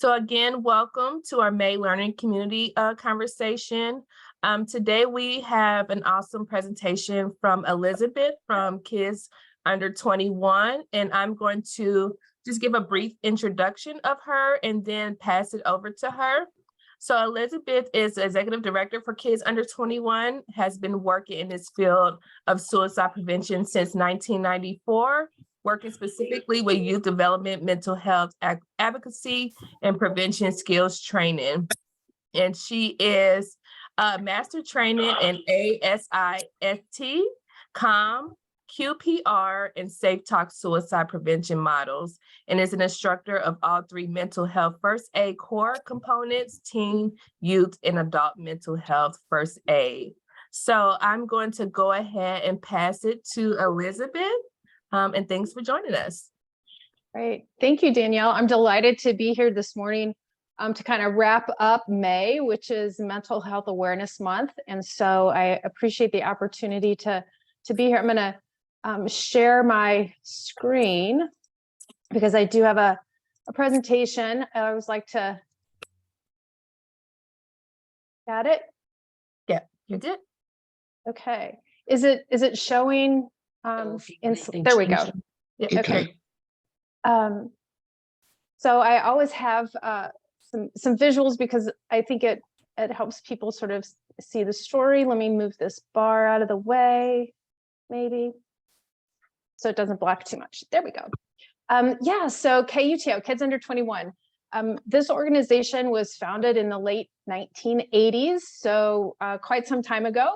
So again, welcome to our May Learning Community conversation. Today we have an awesome presentation from Elizabeth from Kids Under 21, and I'm going to just give a brief introduction of her and then pass it over to her. So Elizabeth is Executive Director for Kids Under 21, has been working in this field of suicide prevention since 1994. Working specifically with youth development, mental health advocacy, and prevention skills training. And she is master training in ASIST, CALM, QPR, and Safe Talk suicide prevention models, and is an instructor of all three mental health first aid core components: teen, youth, and adult mental health first aid. So I'm going to go ahead and pass it to Elizabeth. And thanks for joining us. Great. Thank you, Danielle. I'm delighted to be here this morning to kind of wrap up May, which is Mental Health Awareness Month. And so I appreciate the opportunity to be here. I'm going to share my screen because I do have a presentation. I always like to. Got it? Yeah, you did. Okay. Is it showing? There we go. Yeah, okay. So I always have some visuals because I think it helps people sort of see the story. Let me move this bar out of the way, maybe, so it doesn't block too much. There we go. Yeah, so KUTO, Kids Under 21. This organization was founded in the late 1980s, so quite some time ago.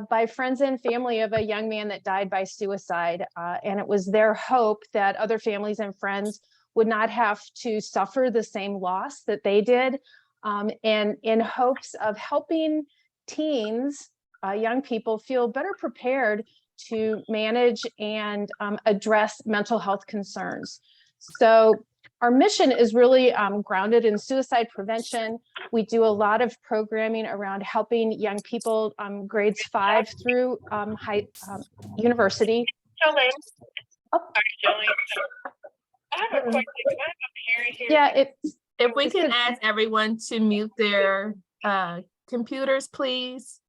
By friends and family of a young man that died by suicide. And it was their hope that other families and friends would not have to suffer the same loss that they did. And in hopes of helping teens, young people, feel better prepared to manage and address mental health concerns. So our mission is really grounded in suicide prevention. We do a lot of programming around helping young people grades 5 through university. Jolene. Oh. Sorry, Jolene. I have a question. Can I come here? Yeah, if we can ask everyone to mute their computers, please.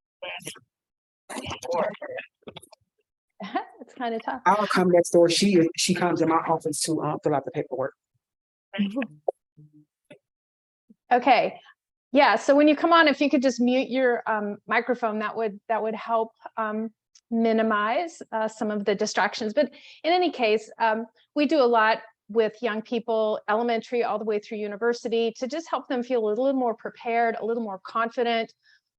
It's kind of tough. I'll come next door. She comes in my office to fill out the paperwork. Okay. Yeah. So when you come on, if you could just mute your microphone, that would help minimize some of the distractions. But in any case, we do a lot with young people, elementary all the way through university, to just help them feel a little more prepared, a little more confident,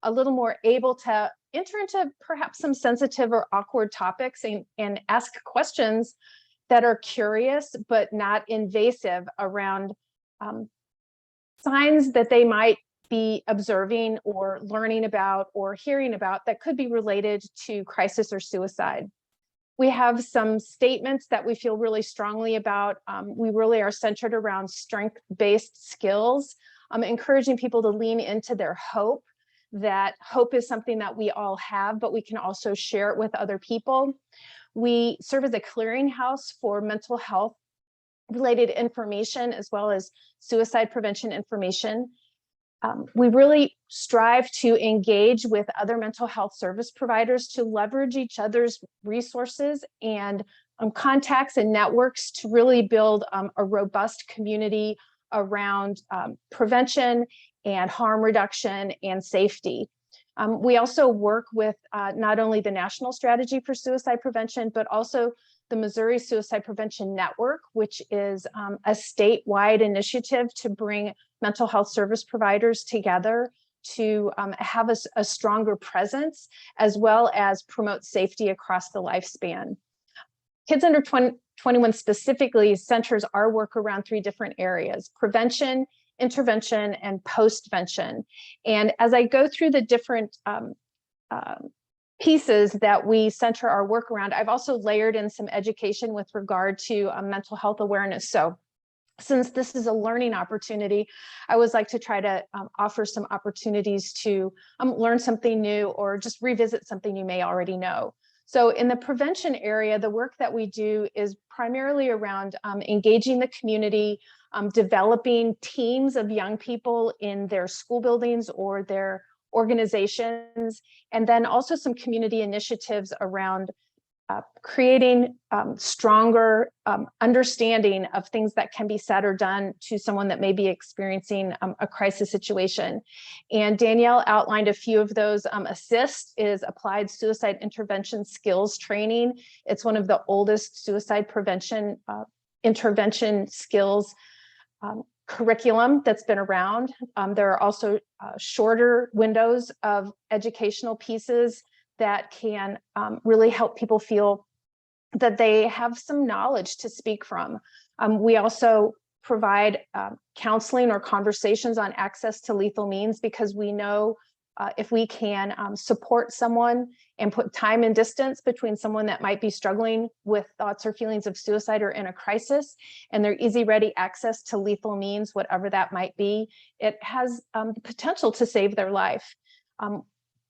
a little more able to enter into perhaps some sensitive or awkward topics and ask questions that are curious but not invasive around signs that they might be observing or learning about or hearing about that could be related to crisis or suicide. We have some statements that we feel really strongly about. We really are centered around strength-based skills, encouraging people to lean into their hope, that hope is something that we all have, but we can also share it with other people. We serve as a clearinghouse for mental health related information as well as suicide prevention information. We really strive to engage with other mental health service providers to leverage each other's resources and contacts and networks to really build a robust community around prevention and harm reduction and safety. We also work with not only the National Strategy for Suicide Prevention, but also the Missouri Suicide Prevention Network, which is a statewide initiative to bring mental health service providers together to have a stronger presence, as well as promote safety across the lifespan. Kids Under 21 specifically centers our work around 3 different areas: prevention, intervention, and postvention. And as I go through the different pieces that we center our work around, I've also layered in some education with regard to mental health awareness. So since this is a learning opportunity, I always like to try to offer some opportunities to learn something new or just revisit something you may already know. So in the prevention area, the work that we do is primarily around engaging the community, developing teams of young people in their school buildings or their organizations, and then also some community initiatives around creating stronger understanding of things that can be said or done to someone that may be experiencing a crisis situation. And Danielle outlined a few of those. ASSIST is Applied Suicide Intervention Skills Training. It's one of the oldest suicide prevention intervention skills curriculum that's been around. There are also shorter windows of educational pieces that can really help people feel that they have some knowledge to speak from. We also provide counseling or conversations on access to lethal means, because we know if we can support someone and put time and distance between someone that might be struggling with thoughts or feelings of suicide or in a crisis, and their easy, ready access to lethal means, whatever that might be, it has the potential to save their life.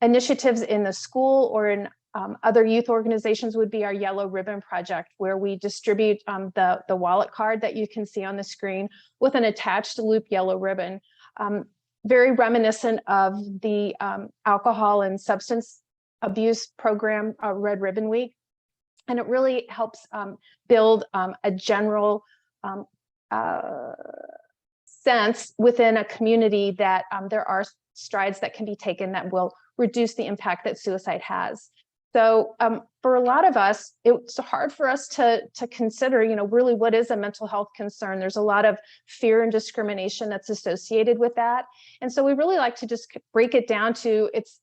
Initiatives in the school or in other youth organizations would be our Yellow Ribbon Project, where we distribute the wallet card that you can see on the screen with an attached loop yellow ribbon. Very reminiscent of the alcohol and substance abuse program, Red Ribbon Week. And it really helps build a general sense within a community that there are strides that can be taken that will reduce the impact that suicide has. So for a lot of us, it's hard for us to consider, really what is a mental health concern. There's a lot of fear and discrimination that's associated with that. And so we really like to just break it down to it's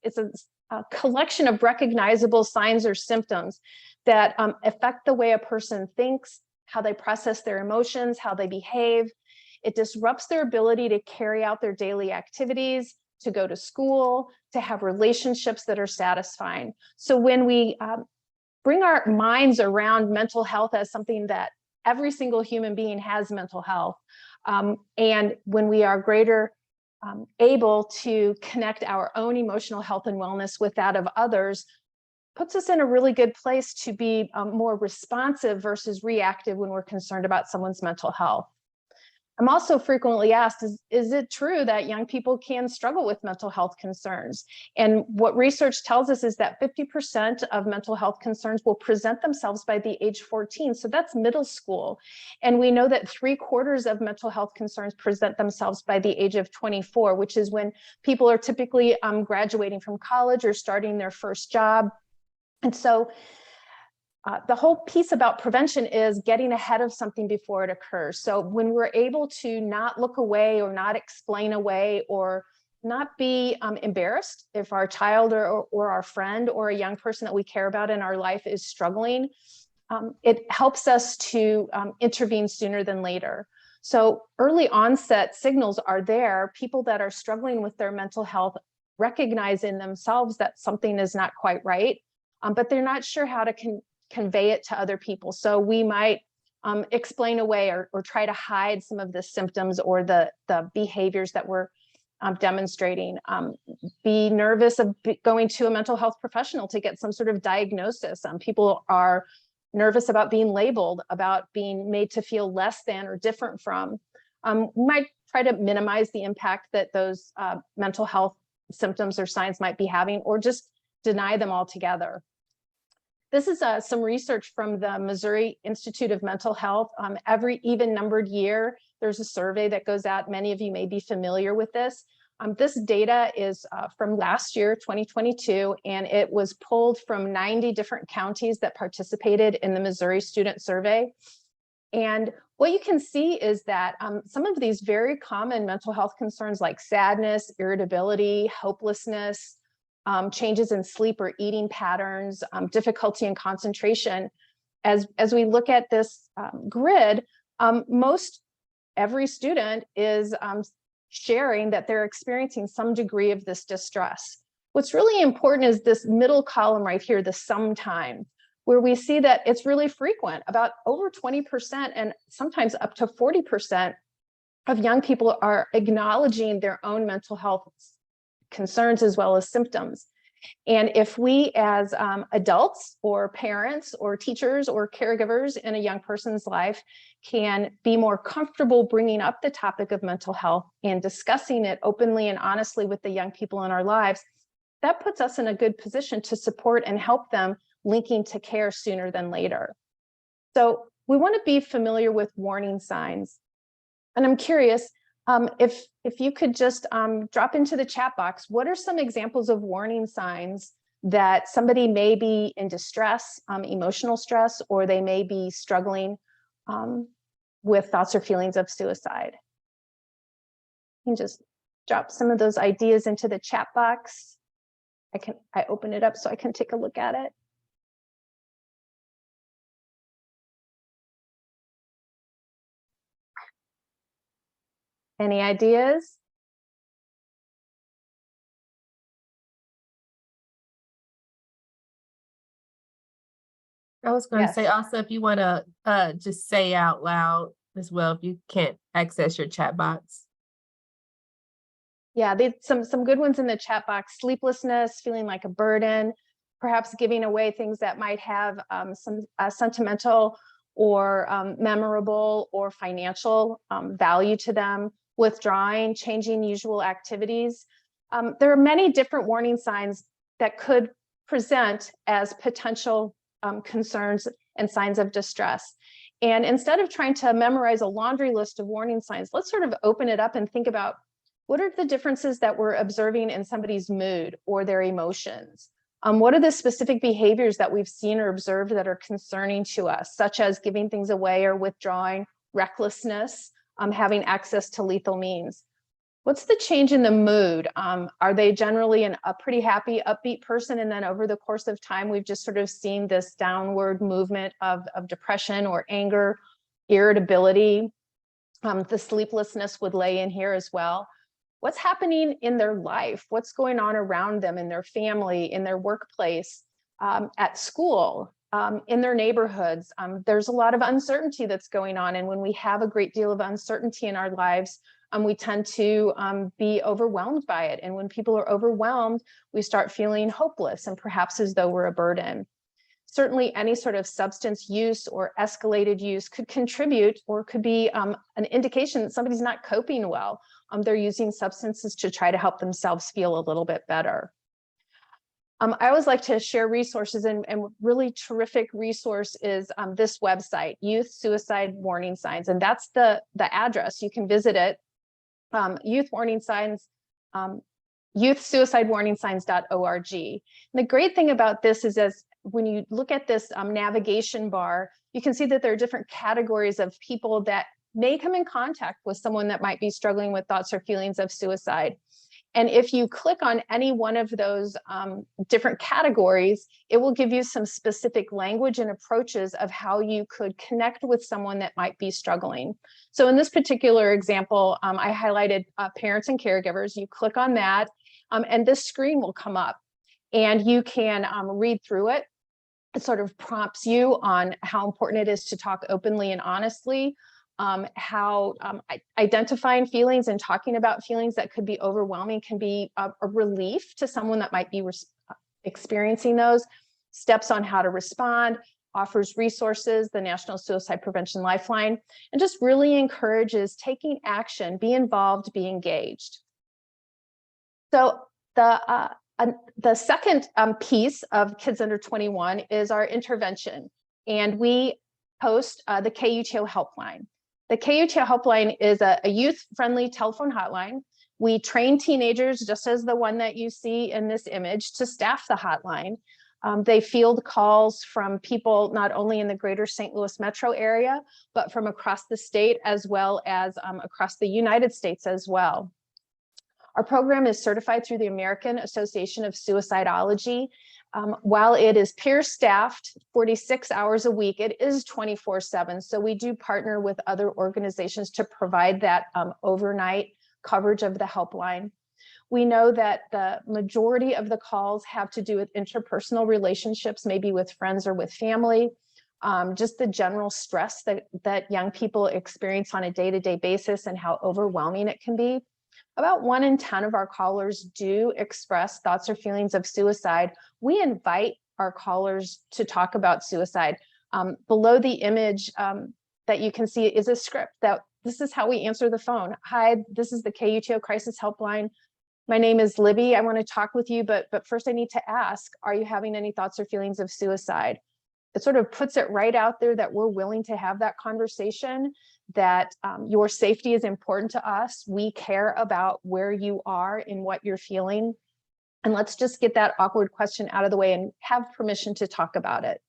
a collection of recognizable signs or symptoms that affect the way a person thinks, how they process their emotions, how they behave. It disrupts their ability to carry out their daily activities, to go to school, to have relationships that are satisfying. So when we bring our minds around mental health as something that every single human being has mental health, and when we are greater able to connect our own emotional health and wellness with that of others, puts us in a really good place to be more responsive versus reactive when we're concerned about someone's mental health. I'm also frequently asked, is it true that young people can struggle with mental health concerns? And what research tells us is that 50% of mental health concerns will present themselves by the age 14. So that's middle school. And we know that 3/4 of mental health concerns present themselves by the age of 24, which is when people are typically graduating from college or starting their first job. And so the whole piece about prevention is getting ahead of something before it occurs. So when we're able to not look away or not explain away or not be embarrassed if our child or our friend or a young person that we care about in our life is struggling, it helps us to intervene sooner than later. So early onset signals are there. People that are struggling with their mental health recognize in themselves that something is not quite right, but they're not sure how to convey it to other people. So we might explain away or try to hide some of the symptoms or the behaviors that we're demonstrating. Be nervous of going to a mental health professional to get some sort of diagnosis. People are nervous about being labeled, about being made to feel less than or different from. We might try to minimize the impact that those mental health symptoms or signs might be having, or just deny them altogether. This is some research from the Missouri Institute of Mental Health. Every even numbered year, there's a survey that goes out. Many of you may be familiar with this. This data is from last year, 2022, and it was pulled from 90 different counties that participated in the Missouri Student Survey. And what you can see is that some of these very common mental health concerns like sadness, irritability, hopelessness, changes in sleep or eating patterns, difficulty in concentration. As we look at this grid, most every student is sharing that they're experiencing some degree of this distress. What's really important is this middle column right here, the sometime, where we see that it's really frequent. About over 20% and sometimes up to 40% of young people are acknowledging their own mental health concerns as well as symptoms. And if we as adults or parents or teachers or caregivers in a young person's life can be more comfortable bringing up the topic of mental health and discussing it openly and honestly with the young people in our lives, that puts us in a good position to support and help them linking to care sooner than later. So we want to be familiar with warning signs. And I'm curious, if you could just drop into the chat box, what are some examples of warning signs that somebody may be in distress, emotional stress, or they may be struggling with thoughts or feelings of suicide? You can just drop some of those ideas into the chat box. I open it up so I can take a look at it. Any ideas? I was going to say Yes. also, if you want to just say out loud as well, if you can't access your chat box. Yeah, some good ones in the chat box: sleeplessness, feeling like a burden, perhaps giving away things that might have some sentimental or memorable or financial value to them, withdrawing, changing usual activities. There are many different warning signs that could present as potential concerns and signs of distress. And instead of trying to memorize a laundry list of warning signs, let's sort of open it up and think about, what are the differences that we're observing in somebody's mood or their emotions? What are the specific behaviors that we've seen or observed that are concerning to us, such as giving things away or withdrawing, recklessness, having access to lethal means? What's the change in the mood? Are they generally a pretty happy, upbeat person? And then over the course of time, we've just sort of seen this downward movement of depression or anger, irritability. The sleeplessness would lay in here as well. What's happening in their life? What's going on around them, in their family, in their workplace, at school, in their neighborhoods? There's a lot of uncertainty that's going on. And when we have a great deal of uncertainty in our lives, we tend to be overwhelmed by it. And when people are overwhelmed, we start feeling hopeless and perhaps as though we're a burden. Certainly any sort of substance use or escalated use could contribute or could be an indication that somebody's not coping well. They're using substances to try to help themselves feel a little bit better. I always like to share resources, and really terrific resource is this website, Youth Suicide Warning Signs, and that's the address. You can visit it, Youth Warning Signs, youthsuicidewarningsigns.org. And the great thing about this is, as when you look at this navigation bar, you can see that there are different categories of people that may come in contact with someone that might be struggling with thoughts or feelings of suicide. And if you click on any one of those different categories, it will give you some specific language and approaches of how you could connect with someone that might be struggling. So in this particular example, I highlighted parents and caregivers. You click on that, and this screen will come up, and you can read through it. It sort of prompts you on how important it is to talk openly and honestly, how identifying feelings and talking about feelings that could be overwhelming can be a relief to someone that might be experiencing those, steps on how to respond, offers resources, the National Suicide Prevention Lifeline, and just really encourages taking action, be involved, be engaged. So the second piece of Kids Under 21 is our intervention, and we host the KUTO helpline. The KUTO helpline is a youth-friendly telephone hotline. We train teenagers, just as the one that you see in this image, to staff the hotline. They field calls from people not only in the greater St. Louis metro area, but from across the state, as well as across the United States as well. Our program is certified through the American Association of Suicidology. While it is peer staffed 46 hours a week, it is 24/7. So we do partner with other organizations to provide that overnight coverage of the helpline. We know that the majority of the calls have to do with interpersonal relationships, maybe with friends or with family, just the general stress that young people experience on a day-to-day basis and how overwhelming it can be. About 1 in 10 of our callers do express thoughts or feelings of suicide. We invite our callers to talk about suicide. Below the image that you can see is a script that this is how we answer the phone. Hi, this is the KUTO Crisis Helpline. My name is Libby. I want to talk with you, but first I need to ask, are you having any thoughts or feelings of suicide? It sort of puts it right out there that we're willing to have that conversation, that your safety is important to us. We care about where you are and what you're feeling. And let's just get that awkward question out of the way and have permission to talk about it.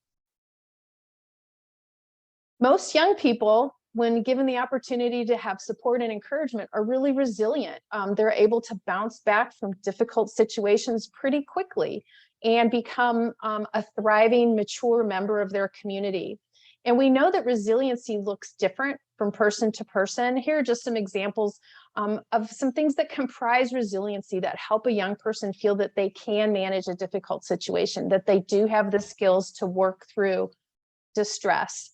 Most young people, when given the opportunity to have support and encouragement, are really resilient. They're able to bounce back from difficult situations pretty quickly and become a thriving, mature member of their community. And we know that resiliency looks different from person to person. Here are just some examples of some things that comprise resiliency that help a young person feel that they can manage a difficult situation, that they do have the skills to work through distress.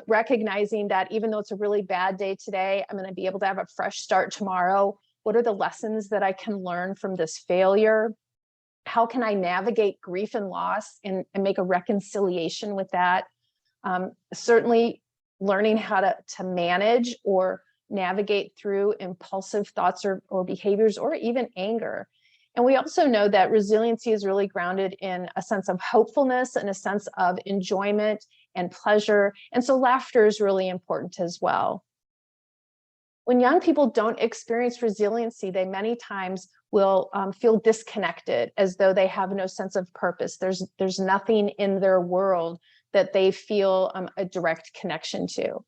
Recognizing that even though it's a really bad day today, I'm going to be able to have a fresh start tomorrow. What are the lessons that I can learn from this failure? How can I navigate grief and loss and make a reconciliation with that? Certainly learning how to manage or navigate through impulsive thoughts or behaviors or even anger. And we also know that resiliency is really grounded in a sense of hopefulness and a sense of enjoyment and pleasure. And so laughter is really important as well. When young people don't experience resiliency, they many times will feel disconnected, as though they have no sense of purpose. There's nothing in their world that they feel a direct connection to.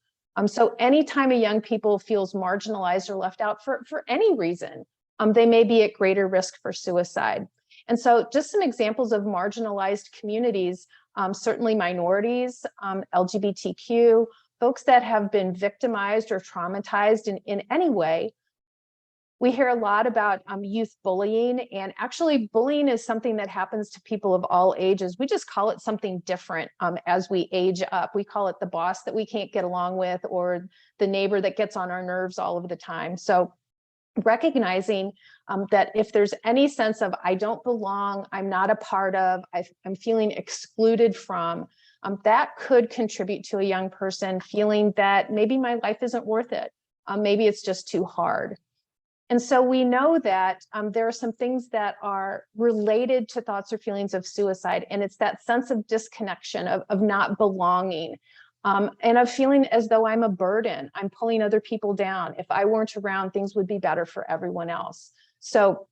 So anytime a young people feels marginalized or left out for any reason, they may be at greater risk for suicide. And so just some examples of marginalized communities, certainly minorities, LGBTQ, folks that have been victimized or traumatized in any way. We hear a lot about youth bullying, and actually bullying is something that happens to people of all ages. We just call it something different as we age up. We call it the boss that we can't get along with, or the neighbor that gets on our nerves all of the time. So recognizing that if there's any sense of I don't belong, I'm not a part of, I'm feeling excluded from, that could contribute to a young person feeling that maybe my life isn't worth it. Maybe it's just too hard. And so we know that there are some things that are related to thoughts or feelings of suicide, and it's that sense of disconnection, of not belonging, and of feeling as though I'm a burden, I'm pulling other people down. If I weren't around, things would be better for everyone else. So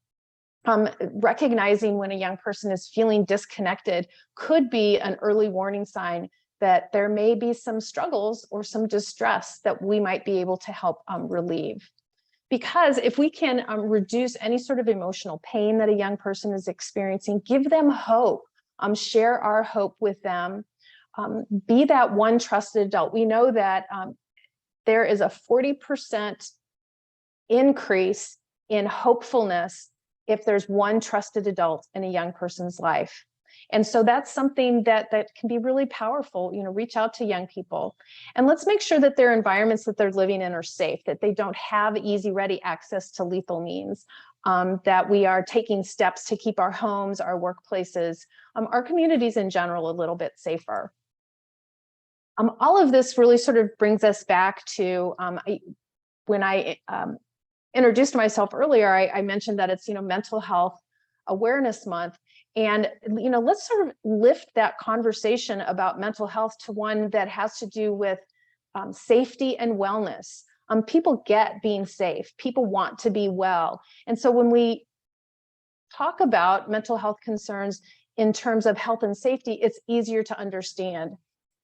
recognizing when a young person is feeling disconnected could be an early warning sign that there may be some struggles or some distress that we might be able to help relieve. Because if we can reduce any sort of emotional pain that a young person is experiencing, give them hope, share our hope with them, be that one trusted adult. We know that there is a 40% increase in hopefulness if there's one trusted adult in a young person's life. And so that's something that can be really powerful. Reach out to young people, and let's make sure that their environments that they're living in are safe, that they don't have easy, ready access to lethal means, that we are taking steps to keep our homes, our workplaces, our communities in general a little bit safer. All of this really sort of brings us back to when I introduced myself earlier, I mentioned that it's Mental Health Awareness Month. And, let's sort of lift that conversation about mental health to one that has to do with safety and wellness. People get being safe. People want to be well. And so when we talk about mental health concerns in terms of health and safety, it's easier to understand.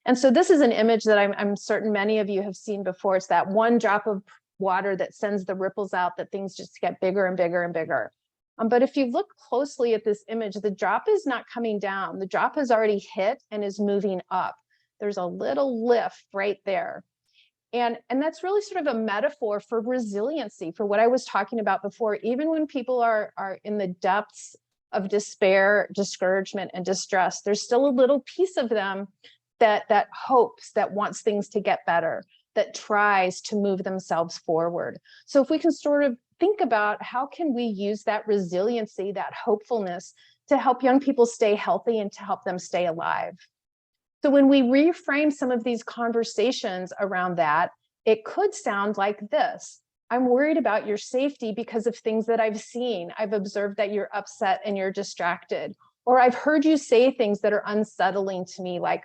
And so this is an image that I'm certain many of you have seen before. It's that one drop of water that sends the ripples out, that things just get bigger and bigger and bigger. But if you look closely at this image, the drop is not coming down. The drop has already hit and is moving up. There's a little lift right there. And that's really sort of a metaphor for resiliency, for what I was talking about before. Even when people are in the depths of despair, discouragement, and distress, there's still a little piece of them that hopes, that wants things to get better. that tries to move themselves forward. So if we can sort of think about how can we use that resiliency, that hopefulness to help young people stay healthy and to help them stay alive. So when we reframe some of these conversations around that, it could sound like this. I'm worried about your safety because of things that I've seen. I've observed that you're upset and you're distracted. Or I've heard you say things that are unsettling to me, like,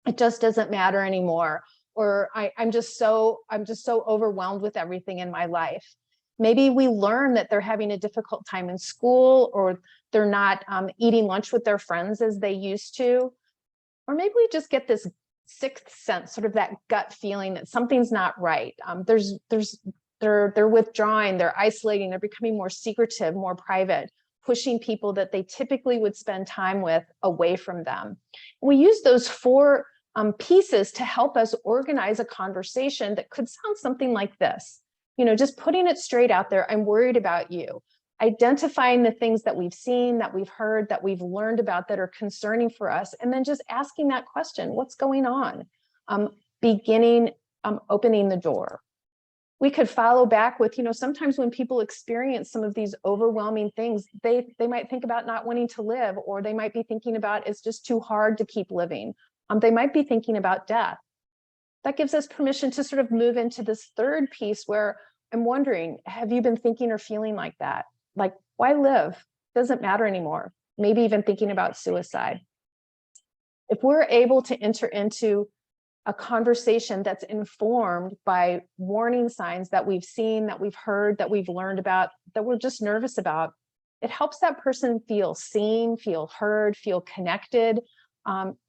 it just doesn't matter anymore. Or I'm just so overwhelmed with everything in my life. Maybe we learn that they're having a difficult time in school, or they're not eating lunch with their friends as they used to. Or maybe we just get this sixth sense, sort of that gut feeling that something's not right. They're withdrawing, they're isolating, they're becoming more secretive, more private, pushing people that they typically would spend time with away from them. We use those four pieces to help us organize a conversation that could sound something like this. Just putting it straight out there, I'm worried about you. Identifying the things that we've seen, that we've heard, that we've learned about that are concerning for us, and then just asking that question, what's going on? Opening the door. We could follow back with, sometimes when people experience some of these overwhelming things, they might think about not wanting to live, or they might be thinking about it's just too hard to keep living. They might be thinking about death. That gives us permission to sort of move into this third piece where I'm wondering, have you been thinking or feeling like that? Like, why live? Doesn't matter anymore. Maybe even thinking about suicide. If we're able to enter into a conversation that's informed by warning signs that we've seen, that we've heard, that we've learned about, that we're just nervous about, it helps that person feel seen, feel heard, feel connected.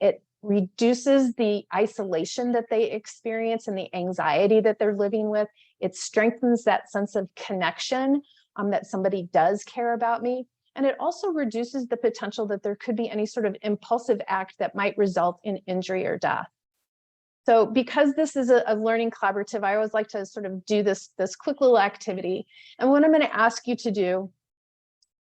It reduces the isolation that they experience and the anxiety that they're living with. It strengthens that sense of connection, that somebody does care about me. And it also reduces the potential that there could be any sort of impulsive act that might result in injury or death. So because this is a learning collaborative, I always like to sort of do this quick little activity. And what I'm going to ask you to do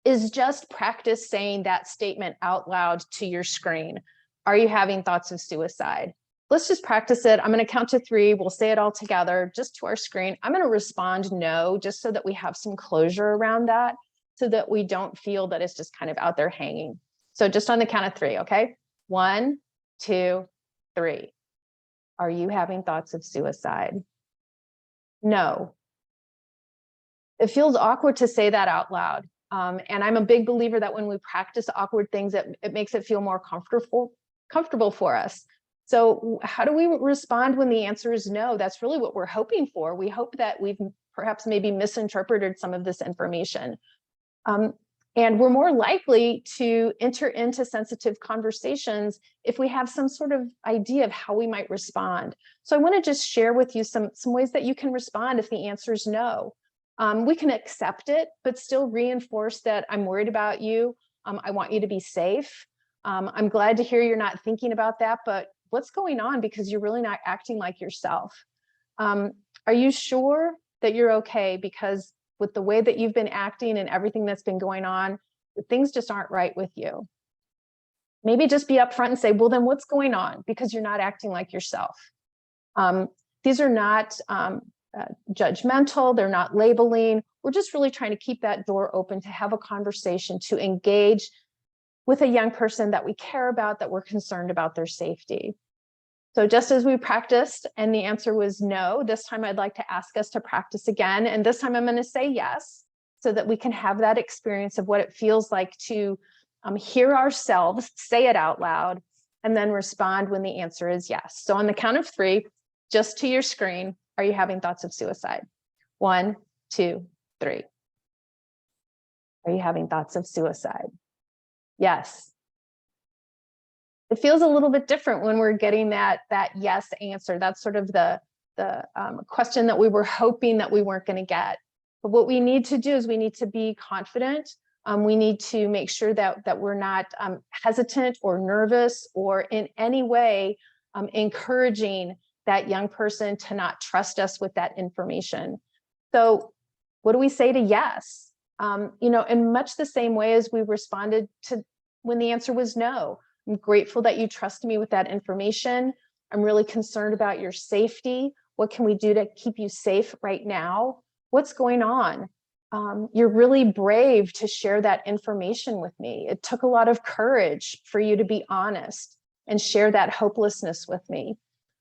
is just practice saying that statement out loud to your screen. Are you having thoughts of suicide? Let's just practice it. I'm going to count to 3. We'll say it all together just to our screen. I'm going to respond no, just so that we have some closure around that, so that we don't feel that it's just kind of out there hanging. So just on the count of 3, okay? 1, 2, 3. Are you having thoughts of suicide? No. It feels awkward to say that out loud. And I'm a big believer that when we practice awkward things, it makes it feel more comfortable for us. So how do we respond when the answer is no? That's really what we're hoping for. We hope that we've perhaps maybe misinterpreted some of this information. And we're more likely to enter into sensitive conversations if we have some sort of idea of how we might respond. So I want to just share with you some ways that you can respond if the answer is no. We can accept it, but still reinforce that I'm worried about you. I want you to be safe. I'm glad to hear you're not thinking about that, but what's going on? Because you're really not acting like yourself. Are you sure that you're okay? Because with the way that you've been acting and everything that's been going on, things just aren't right with you. Maybe just be upfront and say, well, then what's going on? Because you're not acting like yourself. These are not judgmental. They're not labeling. We're just really trying to keep that door open to have a conversation, to engage with a young person that we care about, that we're concerned about their safety. So just as we practiced and the answer was no, this time I'd like to ask us to practice again. And this time I'm going to say yes, so that we can have that experience of what it feels like to hear ourselves say it out loud and then respond when the answer is yes. So on the count of 3, just to your screen, are you having thoughts of suicide? 1, 2, 3. Are you having thoughts of suicide? Yes. It feels a little bit different when we're getting that yes answer. That's sort of the question that we were hoping that we weren't going to get. But what we need to do is we need to be confident. We need to make sure that we're not hesitant or nervous or in any way encouraging that young person to not trust us with that information. So what do we say to yes? In much the same way as we responded to when the answer was no. I'm grateful that you trust me with that information. I'm really concerned about your safety. What can we do to keep you safe right now? What's going on? You're really brave to share that information with me. It took a lot of courage for you to be honest and share that hopelessness with me.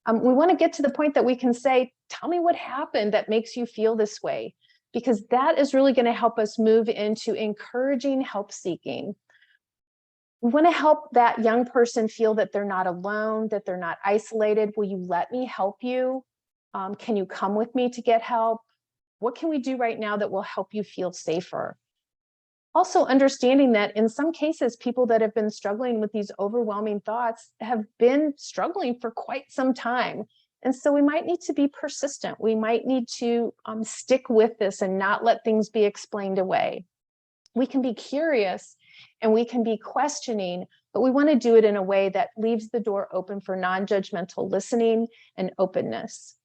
We want to get to the point that we can say, tell me what happened that makes you feel this way, because that is really going to help us move into encouraging help seeking. We want to help that young person feel that they're not alone, that they're not isolated. Will you let me help you? Can you come with me to get help? What can we do right now that will help you feel safer? Also understanding that in some cases, people that have been struggling with these overwhelming thoughts have been struggling for quite some time. And so we might need to be persistent. We might need to stick with this and not let things be explained away. We can be curious and we can be questioning, but we want to do it in a way that leaves the door open for non-judgmental listening and openness.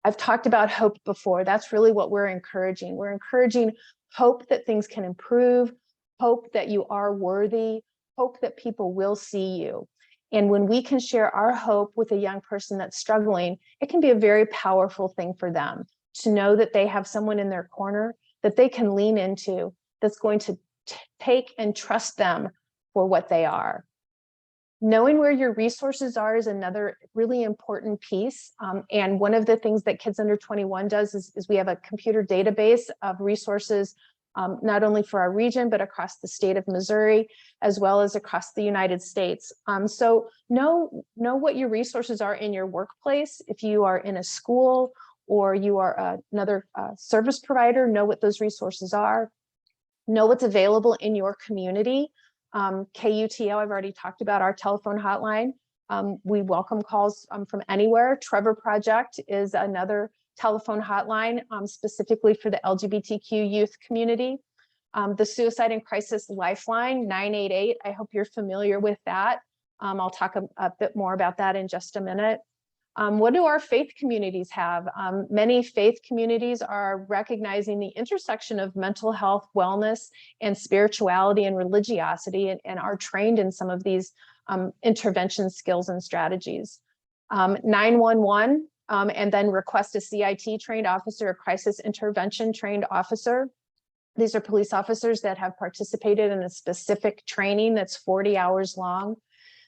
I've talked about hope before. That's really what we're encouraging. We're encouraging hope that things can improve, hope that you are worthy, hope that people will see you. And when we can share our hope with a young person that's struggling, it can be a very powerful thing for them to know that they have someone in their corner that they can lean into that's going to take and trust them for what they are. Knowing where your resources are is another really important piece. And one of the things that Kids Under 21 does is we have a computer database of resources, not only for our region, but across the state of Missouri, as well as across the United States. So know what your resources are in your workplace. If you are in a school or you are another service provider, know what those resources are. Know what's available in your community. KUTO, I've already talked about our telephone hotline. We welcome calls from anywhere. Trevor Project is another telephone hotline specifically for the LGBTQ youth community. The Suicide and Crisis Lifeline, 988. I hope you're familiar with that. I'll talk a bit more about that in just a minute. What do our faith communities have? Many faith communities are recognizing the intersection of mental health, wellness, and spirituality and religiosity, and are trained in some of these intervention skills and strategies. 911, and then request a CIT trained officer, a crisis intervention trained officer. These are police officers that have participated in a specific training that's 40 hours long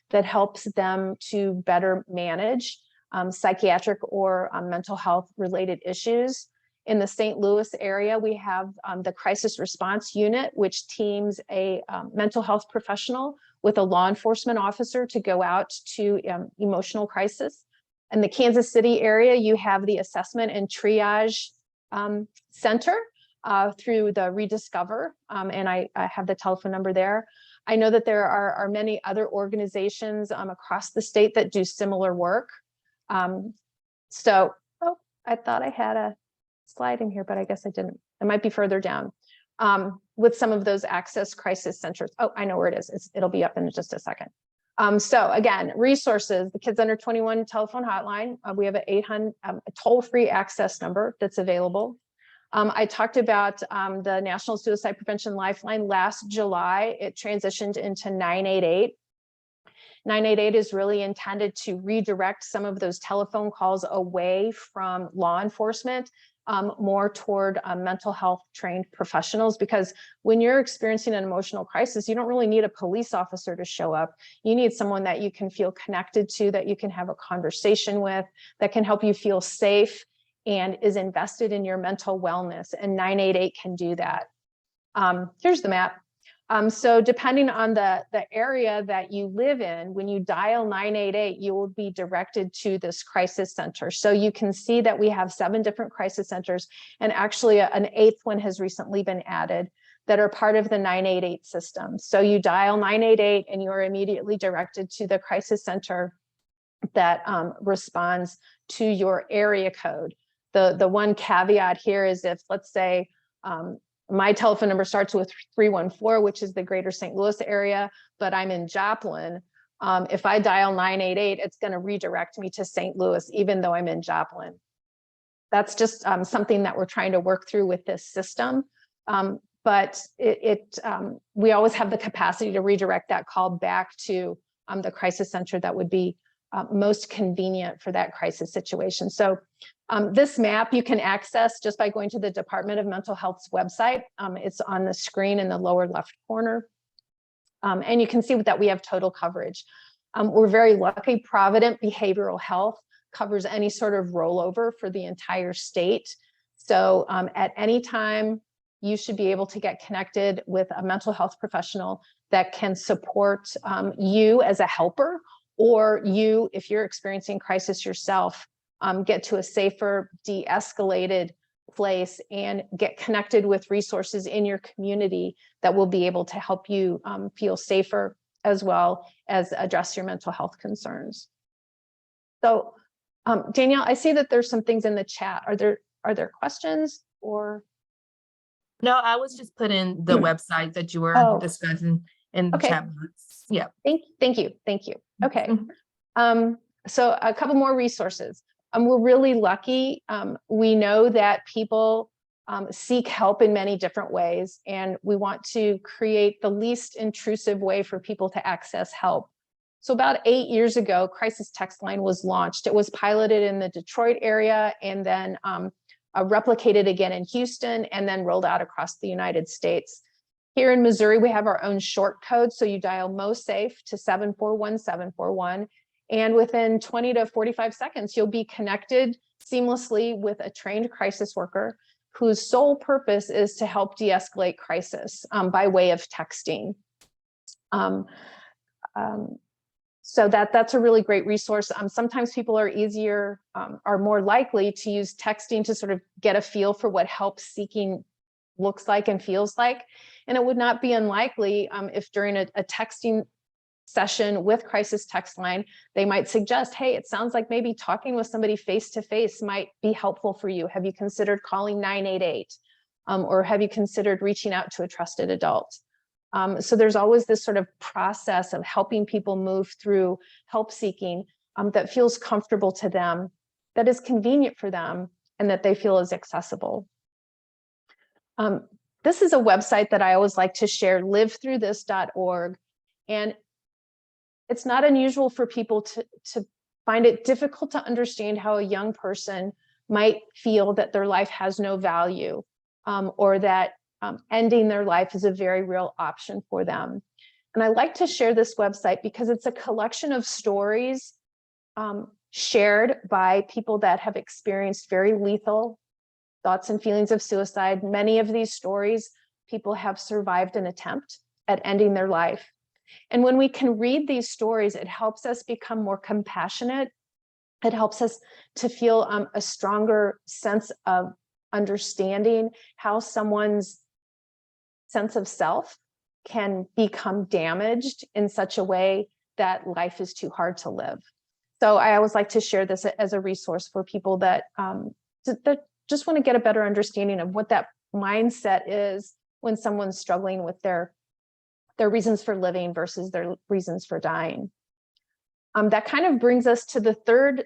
that helps them to better manage psychiatric or mental health related issues. In the St. Louis area, we have the Crisis Response Unit, which teams a mental health professional with a law enforcement officer to go out to emotional crisis. In the Kansas City area, you have the Assessment and Triage Center through the Rediscover, and I have the telephone number there. I know that there are many other organizations across the state that do similar work. I thought I had a slide in here, but I guess I didn't. It might be further down with some of those access crisis centers. Oh, I know where it is. It'll be up in just a second. So again, resources, the Kids Under 21 telephone hotline. We have a toll-free access number that's available. I talked about the National Suicide Prevention Lifeline last July. It transitioned into 988. 988 is really intended to redirect some of those telephone calls away from law enforcement, more toward mental health trained professionals, because when you're experiencing an emotional crisis, you don't really need a police officer to show up. You need someone that you can feel connected to, that you can have a conversation with, that can help you feel safe and is invested in your mental wellness, and 988 can do that. Here's the map. So depending on the area that you live in, when you dial 988, you will be directed to this crisis center. So you can see that we have 7 different crisis centers, and actually an 8th one has recently been added that are part of the 988 system. So you dial 988 and you are immediately directed to the crisis center that responds to your area code. The one caveat here is if, let's say, my telephone number starts with 314, which is the greater St. Louis area, but I'm in Joplin. If I dial 988, it's going to redirect me to St. Louis, even though I'm in Joplin. That's just something that we're trying to work through with this system. But we always have the capacity to redirect that call back to the crisis center that would be most convenient for that crisis situation. So this map you can access just by going to the Department of Mental Health's website. It's on the screen in the lower left corner. And you can see that we have total coverage. We're very lucky. Provident Behavioral Health covers any sort of rollover for the entire state. So at any time, you should be able to get connected with a mental health professional that can support you as a helper, or you, if you're experiencing crisis yourself, get to a safer, de-escalated place and get connected with resources in your community that will be able to help you feel safer, as well as address your mental health concerns. So Danielle, I see that there's some things in the chat. Are there questions or? No, I was just putting the website that you were discussing in the chat box. Yeah. Thank you. Okay. So a couple more resources. We're really lucky. We know that people seek help in many different ways, and we want to create the least intrusive way for people to access help. So about 8 years ago, Crisis Text Line was launched. It was piloted in the Detroit area and then replicated again in Houston and then rolled out across the United States. Here in Missouri, we have our own short code. So you dial MoSafe to 741-741. And within 20 to 45 seconds, you'll be connected seamlessly with a trained crisis worker whose sole purpose is to help de-escalate crisis by way of texting. So that's a really great resource. Sometimes people are more likely to use texting to sort of get a feel for what help seeking looks like and feels like. And it would not be unlikely if during a texting session with Crisis Text Line, they might suggest, hey, it sounds like maybe talking with somebody face-to-face might be helpful for you. Have you considered calling 988? Or have you considered reaching out to a trusted adult? So there's always this sort of process of helping people move through help seeking that feels comfortable to them, that is convenient for them, and that they feel is accessible. This is a website that I always like to share, livethroughthis.org. And it's not unusual for people to find it difficult to understand how a young person might feel that their life has no value, or that ending their life is a very real option for them. And I like to share this website because it's a collection of stories shared by people that have experienced very lethal thoughts and feelings of suicide. Many of these stories, people have survived an attempt at ending their life. And when we can read these stories, it helps us become more compassionate. It helps us to feel a stronger sense of understanding how someone's sense of self can become damaged in such a way that life is too hard to live. So I always like to share this as a resource for people that just want to get a better understanding of what that mindset is when someone's struggling with their reasons for living versus their reasons for dying. That kind of brings us to the third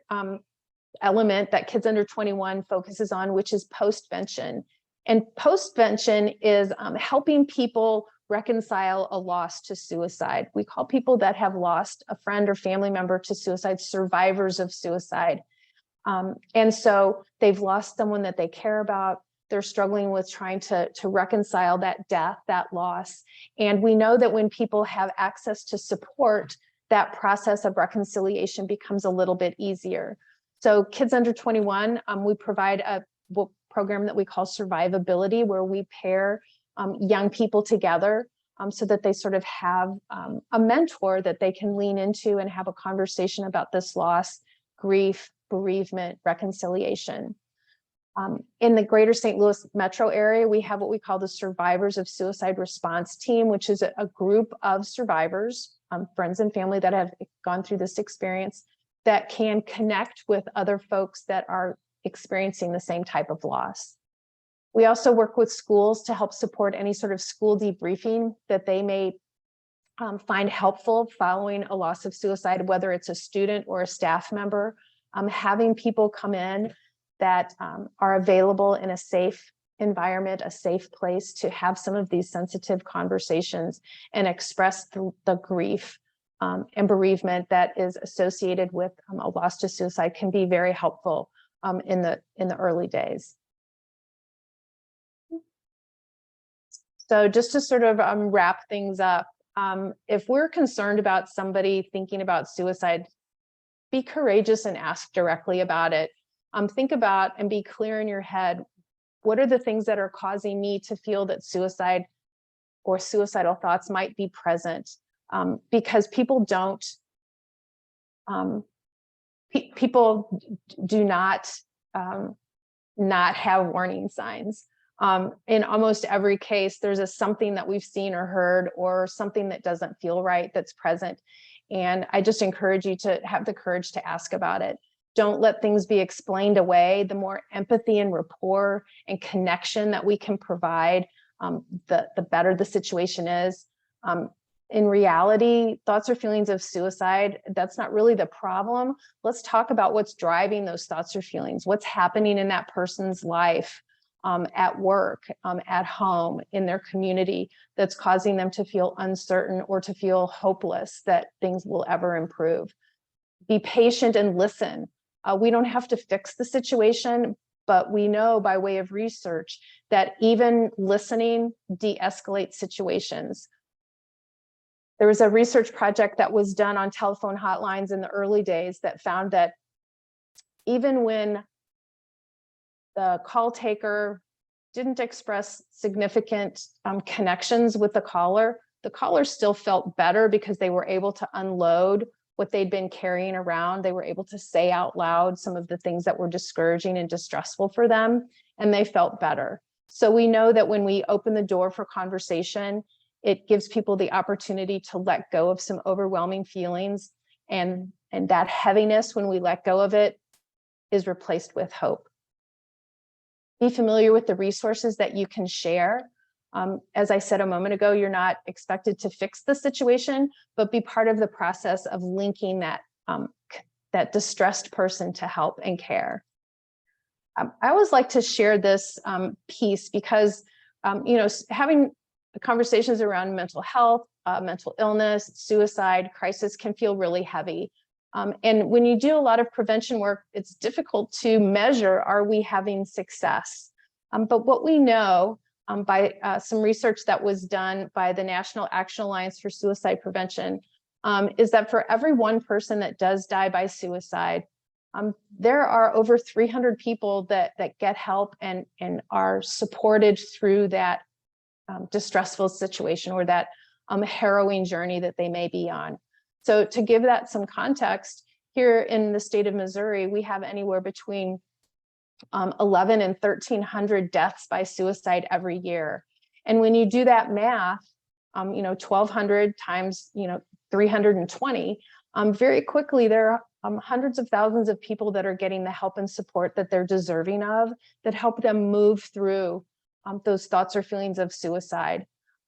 element that Kids Under 21 focuses on, which is postvention. And postvention is helping people reconcile a loss to suicide. We call people that have lost a friend or family member to suicide survivors of suicide. And so they've lost someone that they care about. They're struggling with trying to reconcile that death, that loss. And we know that when people have access to support, that process of reconciliation becomes a little bit easier. So Kids Under 21, we provide a program that we call Survivability, where we pair young people together so that they sort of have a mentor that they can lean into and have a conversation about this loss, grief, bereavement, reconciliation. In the greater St. Louis metro area, we have what we call the Survivors of Suicide Response Team, which is a group of survivors, friends and family that have gone through this experience, that can connect with other folks that are experiencing the same type of loss. We also work with schools to help support any sort of school debriefing that they may find helpful following a loss of suicide, whether it's a student or a staff member. Having people come in that are available in a safe environment, a safe place to have some of these sensitive conversations and express the grief and bereavement that is associated with a loss to suicide can be very helpful in the early days. So just to sort of wrap things up, if we're concerned about somebody thinking about suicide, be courageous and ask directly about it. Think about and be clear in your head, what are the things that are causing me to feel that suicide or suicidal thoughts might be present? Because people don't, people do not have warning signs. In almost every case, there's something that we've seen or heard or something that doesn't feel right that's present. And I just encourage you to have the courage to ask about it. Don't let things be explained away. The more empathy and rapport and connection that we can provide, the better the situation is. In reality, thoughts or feelings of suicide, that's not really the problem. Let's talk about what's driving those thoughts or feelings, what's happening in that person's life, at work, at home, in their community, that's causing them to feel uncertain or to feel hopeless that things will ever improve. Be patient and listen. We don't have to fix the situation, but we know by way of research that even listening de-escalates situations. There was a research project that was done on telephone hotlines in the early days that found that even when the call taker didn't express significant connections with the caller still felt better because they were able to unload what they'd been carrying around. They were able to say out loud some of the things that were discouraging and distressful for them, and they felt better. So we know that when we open the door for conversation, it gives people the opportunity to let go of some overwhelming feelings, and that heaviness, when we let go of it, is replaced with hope. Be familiar with the resources that you can share. As I said a moment ago, you're not expected to fix the situation, but be part of the process of linking that, that distressed person to help and care. I always like to share this piece because, having conversations around mental health, mental illness, suicide, crisis can feel really heavy. And when you do a lot of prevention work, it's difficult to measure, are we having success? But what we know by some research that was done by the National Action Alliance for Suicide Prevention is that for every one person that does die by suicide, there are over 300 people that get help and are supported through that distressful situation or that harrowing journey that they may be on. So to give that some context, here in the state of Missouri, we have anywhere between 11 and 1,300 deaths by suicide every year. And when you do that math, 1,200 times 320, very quickly there are hundreds of thousands of people that are getting the help and support that they're deserving of, that help them move through those thoughts or feelings of suicide.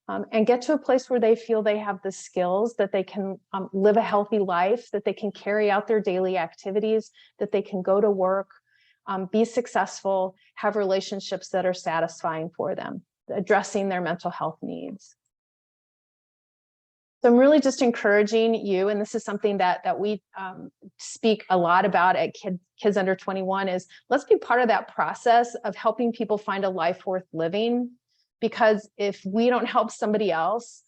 And get to a place where they feel they have the skills, that they can live a healthy life, that they can carry out their daily activities, that they can go to work, be successful, have relationships that are satisfying for them, addressing their mental health needs. So I'm really just encouraging you, and this is something that we speak a lot about at Kids Under 21, is let's be part of that process of helping people find a life worth living. Because if we don't help somebody else,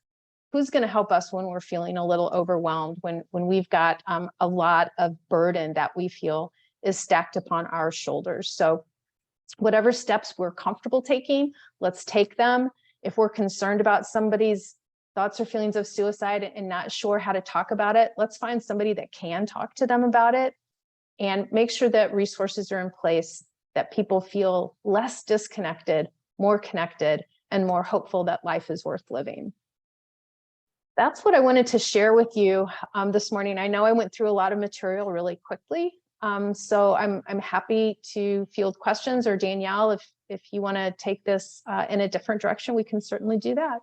who's going to help us when we're feeling a little overwhelmed, when we've got a lot of burden that we feel is stacked upon our shoulders? So whatever steps we're comfortable taking, let's take them. If we're concerned about somebody's thoughts or feelings of suicide and not sure how to talk about it, let's find somebody that can talk to them about it, and make sure that resources are in place that people feel less disconnected, more connected, and more hopeful that life is worth living. That's what I wanted to share with you this morning. I know I went through a lot of material really quickly, so I'm happy to field questions, or Danielle, if you want to take this in a different direction, we can certainly do that.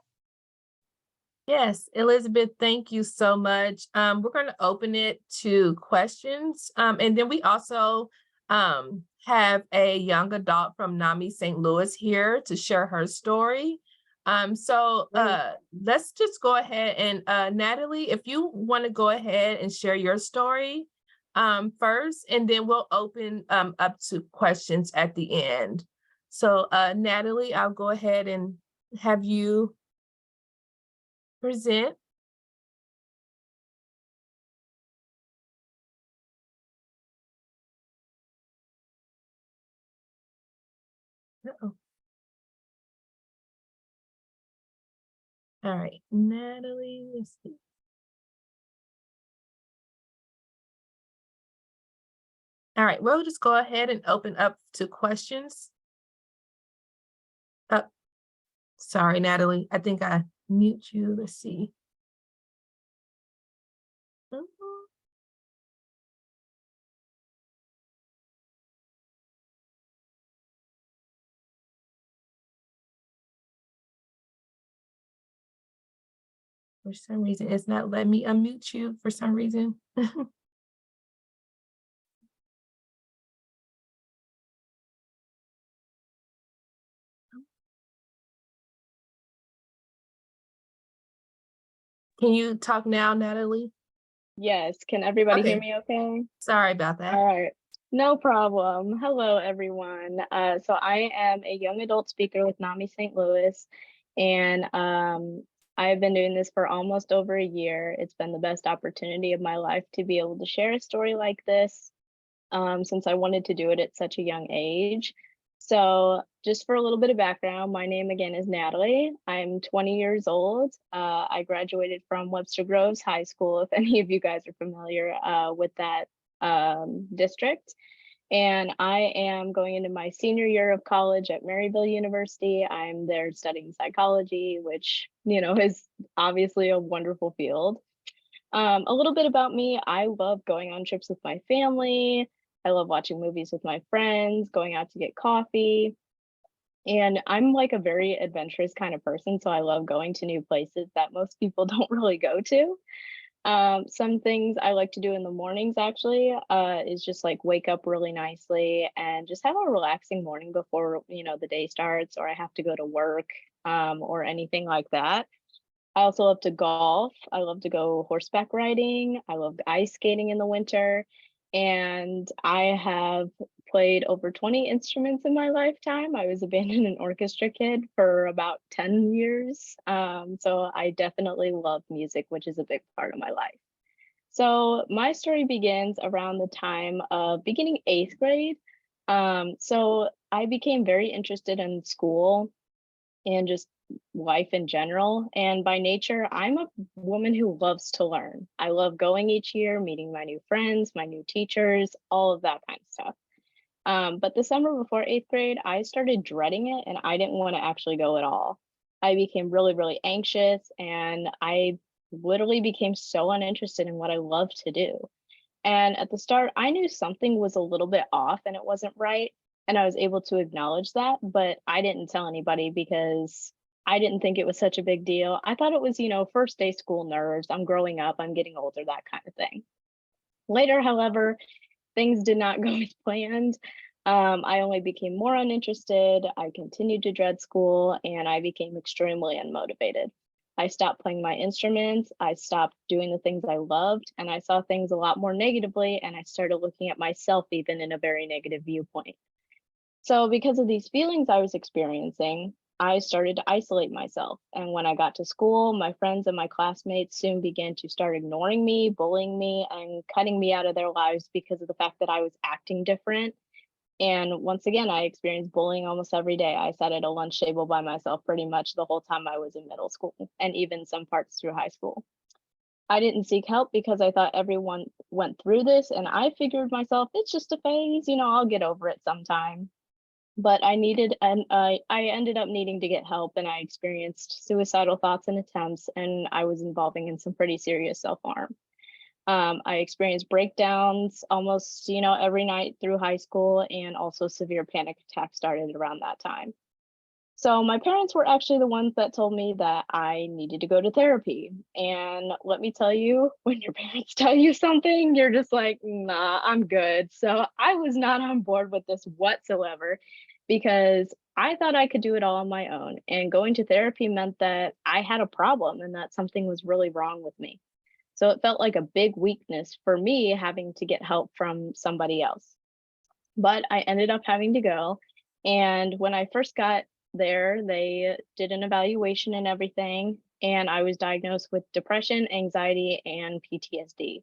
Yes, Elizabeth, thank you so much. We're going to open it to questions, and then we also have a young adult from NAMI St. Louis here to share her story. Let's just go ahead and Natalie, if you want to go ahead and share your story first, and then we'll open up to questions at the end. So Natalie, I'll go ahead and have you present. Uh-oh. All right, Natalie, let's see. All right, we'll just go ahead and open up to questions. Sorry, Natalie, I think I mute you. Let's see. For some reason, it's not letting me unmute you for some reason. Can you talk now, Natalie? Yes, can everybody hear Okay. me okay? Sorry about that. All right, no problem. Hello, everyone. So I am a young adult speaker with NAMI St. Louis, and I've been doing this for almost over a year. It's been the best opportunity of my life to be able to share a story like this, since I wanted to do it at such a young age. So just for a little bit of background, my name again is Natalie. I'm 20 years old. I graduated from Webster Groves High School, if any of you guys are familiar with that district. And I am going into my senior year of college at Maryville University. I'm there studying psychology, which, you know, is obviously a wonderful field. A little bit about me, I love going on trips with my family. I love watching movies with my friends, going out to get coffee. And I'm like a very adventurous kind of person, so I love going to new places that most people don't really go to. Some things I like to do in the mornings actually is just like wake up really nicely and just have a relaxing morning before, you know, the day starts or I have to go to work or anything like that. I also love to golf. I love to go horseback riding. I love ice skating in the winter. And I have played over 20 instruments in my lifetime. I was a band and an orchestra kid for about 10 years. So I definitely love music, which is a big part of my life. So my story begins around the time of beginning 8th grade. So I became very interested in school and just life in general. And by nature, I'm a woman who loves to learn. I love going each year, meeting my new friends, my new teachers, all of that kind of stuff. But the summer before 8th grade, I started dreading it and I didn't want to actually go at all. I became really, really anxious and I literally became so uninterested in what I love to do. And at the start, I knew something was a little bit off and it wasn't right. And I was able to acknowledge that, but I didn't tell anybody because I didn't think it was such a big deal. I thought it was, you know, first day school nerves. I'm growing up, I'm getting older, that kind of thing. Later, however, things did not go as planned. I only became more uninterested. I continued to dread school and I became extremely unmotivated. I stopped playing my instruments. I stopped doing the things I loved and I saw things a lot more negatively and I started looking at myself even in a very negative viewpoint. So because of these feelings I was experiencing, I started to isolate myself. And when I got to school, my friends and my classmates soon began to start ignoring me, bullying me, and cutting me out of their lives because of the fact that I was acting different. And once again, I experienced bullying almost every day. I sat at a lunch table by myself pretty much the whole time I was in middle school and even some parts through high school. I didn't seek help because I thought everyone went through this and I figured myself, it's just a phase, you know, I'll get over it sometime. But I ended up needing to get help and I experienced suicidal thoughts and attempts and I was involving in some pretty serious self-harm. I experienced breakdowns almost, you know, every night through high school and also severe panic attacks started around that time. So my parents were actually the ones that told me that I needed to go to therapy. And let me tell you, when your parents tell you something, you're just like, nah, I'm good. So I was not on board with this whatsoever because I thought I could do it all on my own, and going to therapy meant that I had a problem and that something was really wrong with me. So it felt like a big weakness for me having to get help from somebody else. But I ended up having to go. And when I first got there, they did an evaluation and everything. And I was diagnosed with depression, anxiety, and PTSD.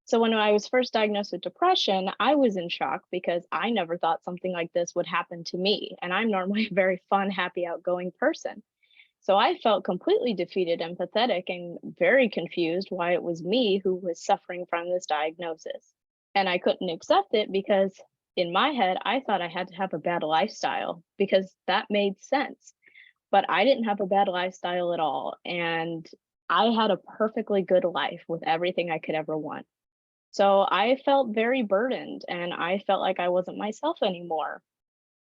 So when I was first diagnosed with depression, I was in shock because I never thought something like this would happen to me. And I'm normally a very fun, happy, outgoing person. So I felt completely defeated and pathetic and very confused why it was me who was suffering from this diagnosis. And I couldn't accept it because in my head, I thought I had to have a bad lifestyle because that made sense. But I didn't have a bad lifestyle at all. And I had a perfectly good life with everything I could ever want. So I felt very burdened and I felt like I wasn't myself anymore.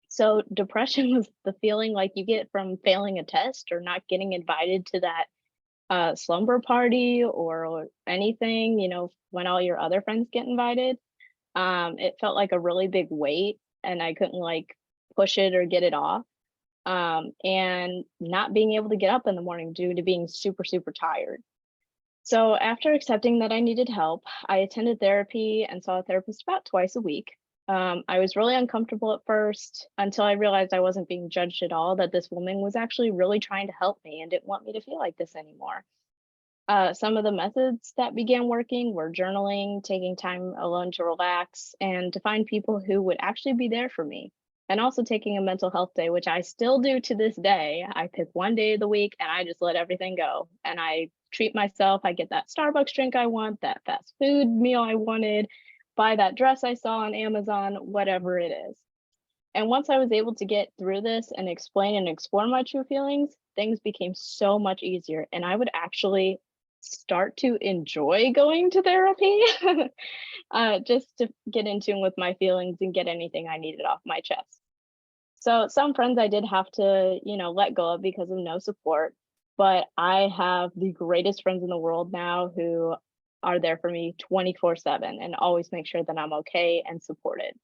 So depression was the feeling like you get from failing a test or not getting invited to that slumber party or anything, when all your other friends get invited. It felt like a really big weight and I couldn't like push it or get it off. And not being able to get up in the morning due to being super, super tired. So after accepting that I needed help, I attended therapy and saw a therapist about twice a week. I was really uncomfortable at first until I realized I wasn't being judged at all, that this woman was actually really trying to help me and didn't want me to feel like this anymore. Some of the methods that began working were journaling, taking time alone to relax, and to find people who would actually be there for me. And also taking a mental health day, which I still do to this day. I pick one day of the week and I just let everything go. And I treat myself. I get that Starbucks drink I want, that fast food meal I wanted, buy that dress I saw on Amazon, whatever it is. And once I was able to get through this and explain and explore my true feelings, things became so much easier. And I would actually start to enjoy going to therapy just to get in tune with my feelings and get anything I needed off my chest. So some friends I did have to, let go of because of no support, but I have the greatest friends in the world now who are there for me 24/7 and always make sure that I'm okay and supported.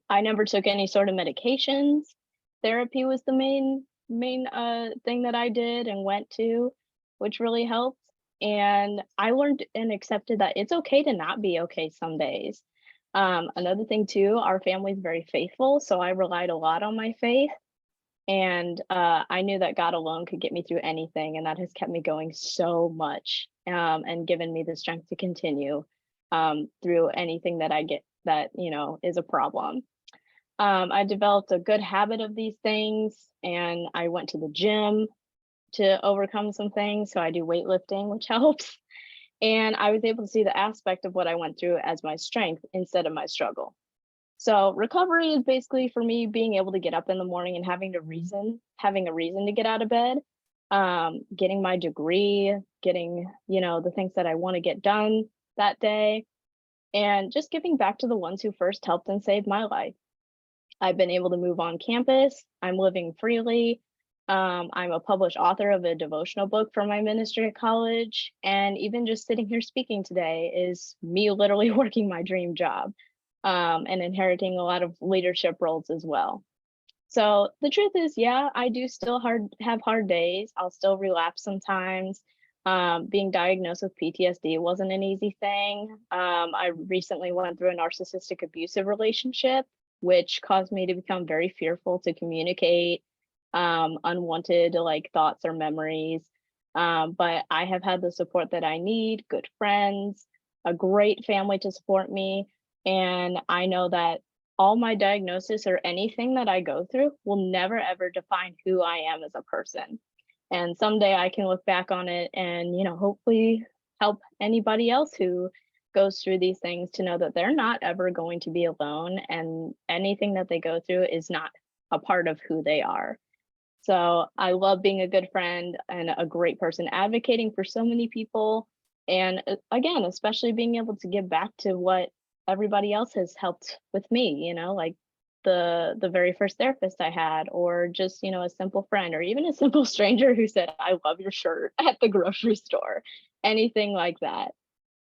I never took any sort of medications. Therapy was the main thing that I did and went to, which really helped. And I learned and accepted that it's okay to not be okay some days. Another thing too, our family is very faithful, so I relied a lot on my faith. And I knew that God alone could get me through anything, and that has kept me going so much and given me the strength to continue through anything that I get that is a problem. I developed a good habit of these things, and I went to the gym to overcome some things. So I do weightlifting, which helps. And I was able to see the aspect of what I went through as my strength instead of my struggle. So recovery is basically for me being able to get up in the morning and having a reason to get out of bed, getting my degree, getting, the things that I want to get done that day, and just giving back to the ones who first helped and saved my life. I've been able to move on campus. I'm living freely. I'm a published author of a devotional book for my ministry at college. And even just sitting here speaking today is me literally working my dream job and inheriting a lot of leadership roles as well. So the truth is, yeah, I do still have hard days. I'll still relapse sometimes. Being diagnosed with PTSD wasn't an easy thing. I recently went through a narcissistic abusive relationship, which caused me to become very fearful to communicate unwanted thoughts or memories. But I have had the support that I need, good friends, a great family to support me. And I know that all my diagnosis or anything that I go through will never ever define who I am as a person. And someday I can look back on it and, hopefully help anybody else who goes through these things to know that they're not ever going to be alone, and anything that they go through is not a part of who they are. So I love being a good friend and a great person advocating for so many people. And again, especially being able to give back to what everybody else has helped with me, like the very first therapist I had, or just, a simple friend, or even a simple stranger who said, "I love your shirt" at the grocery store, anything like that.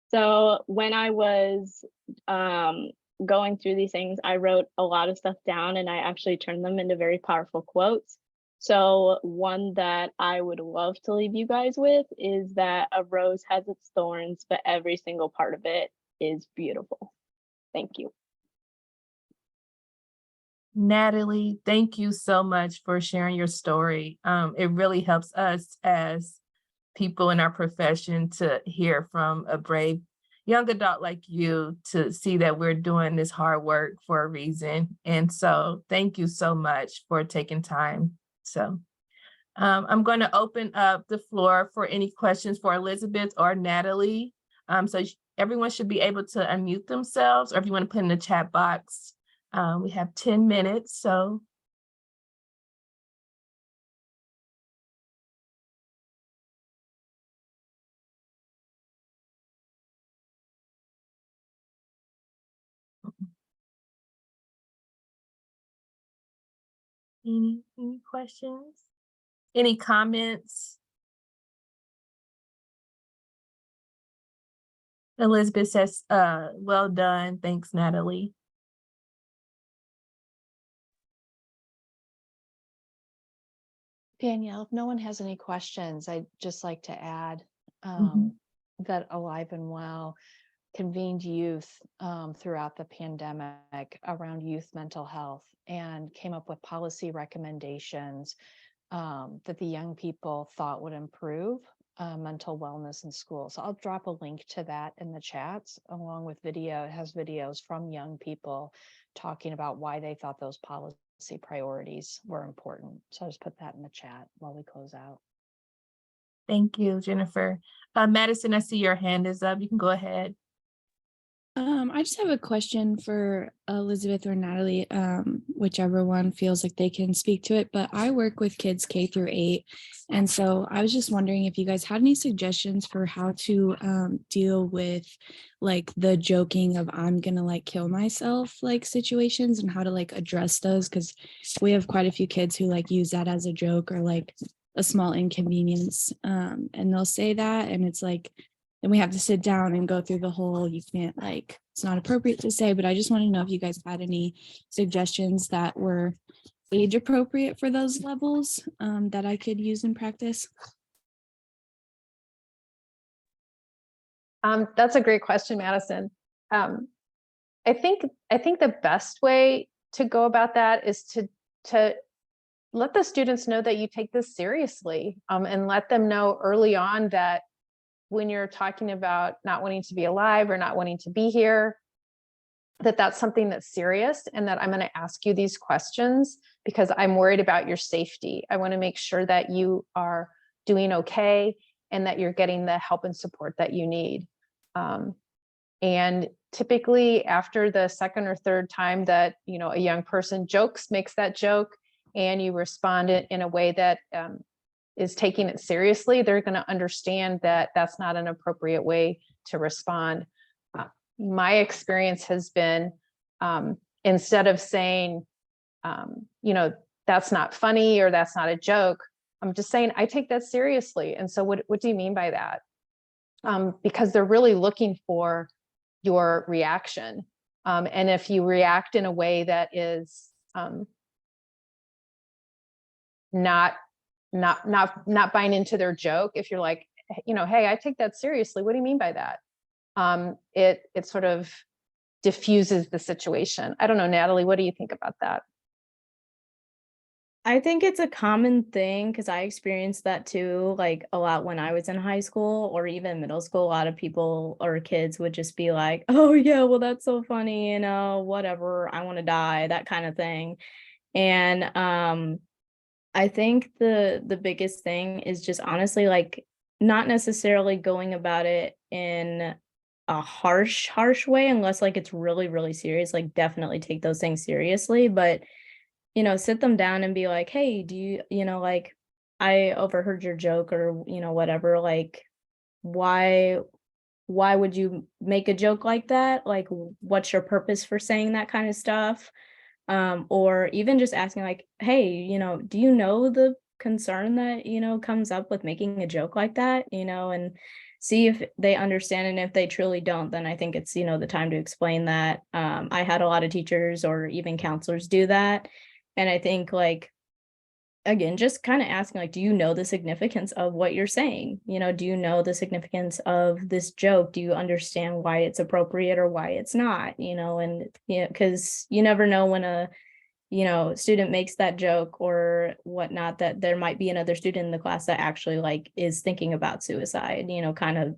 So when I was going through these things, I wrote a lot of stuff down and I actually turned them into very powerful quotes. So one that I would love to leave you guys with is that a rose has its thorns, but every single part of it is beautiful. Thank you. Natalie, thank you so much for sharing your story. It really helps us as people in our profession to hear from a brave young adult like you, to see that we're doing this hard work for a reason. And so thank you so much for taking time. So I'm going to open up the floor for any questions for Elizabeth or Natalie. So everyone should be able to unmute themselves, or if you want to put in the chat box. We have 10 minutes, so. Any questions? Any comments? Elizabeth says, well done. Thanks, Natalie. Danielle, if no one has any questions, I'd just like to add that Alive and Well convened youth throughout the pandemic around youth mental health and came up with policy recommendations that the young people thought would improve mental wellness in school. So I'll drop a link to that in the chats along with video. It has videos from young people talking about why they thought those policy priorities were important. So I'll just put that in the chat while we close out. Thank you, Jennifer. Madison, I see your hand is up. You can go ahead. I just have a question for Elizabeth or Natalie, whichever one feels like they can speak to it, but I work with kids K through 8. And so I was just wondering if you guys had any suggestions for how to deal with like the joking of I'm gonna like kill myself like situations, and how to like address those, because we have quite a few kids who like use that as a joke or like a small inconvenience, and they'll say that, and it's like, then we have to sit down and go through the whole, you can't like, it's not appropriate to say, but I just want to know if you guys had any suggestions that were age appropriate for those levels that I could use in practice. That's a great question, Madison. I think the best way to go about that is to let the students know that you take this seriously, and let them know early on that when you're talking about not wanting to be alive or not wanting to be here, that's something that's serious, and that I'm going to ask you these questions because I'm worried about your safety. I want to make sure that you are doing okay and that you're getting the help and support that you need. And typically after the second or third time that, you know, a young person makes that joke, and you respond it in a way that is taking it seriously, they're going to understand that that's not an appropriate way to respond. My experience has been, instead of saying, you know, that's not funny or that's not a joke, I'm just saying, I take that seriously. And so what do you mean by that? Because they're really looking for your reaction. And if you react in a way that is not buying into their joke, if you're like, you know, hey, I take that seriously, what do you mean by that? It sort of diffuses the situation. I don't know, Natalie, what do you think about that? I think it's a common thing because I experienced that too, like a lot when I was in high school or even middle school. A lot of people or kids would just be like, oh yeah, well, that's so funny, you know, whatever, I want to die, that kind of thing. And I think the biggest thing is just honestly like not necessarily going about it in a harsh way, unless like it's really, really serious. Like definitely take those things seriously, but you know, sit them down and be like, hey, do you know, like I overheard your joke or, you know, whatever, like why would you make a joke like that? Like, what's your purpose for saying that kind of stuff? Or even just asking like, hey, you know, do you know the concern that, you know, comes up with making a joke like that, you know, and see if they understand. And if they truly don't, then I think it's, the time to explain that. I had a lot of teachers or even counselors do that. And I think, like, again, just kind of asking, like, do you know the significance of what you're saying? Do you know the significance of this joke? Do you understand why it's appropriate or why it's not? And, because you never know when a student makes that joke or whatnot, that there might be another student in the class that actually, like, is thinking about suicide, kind of,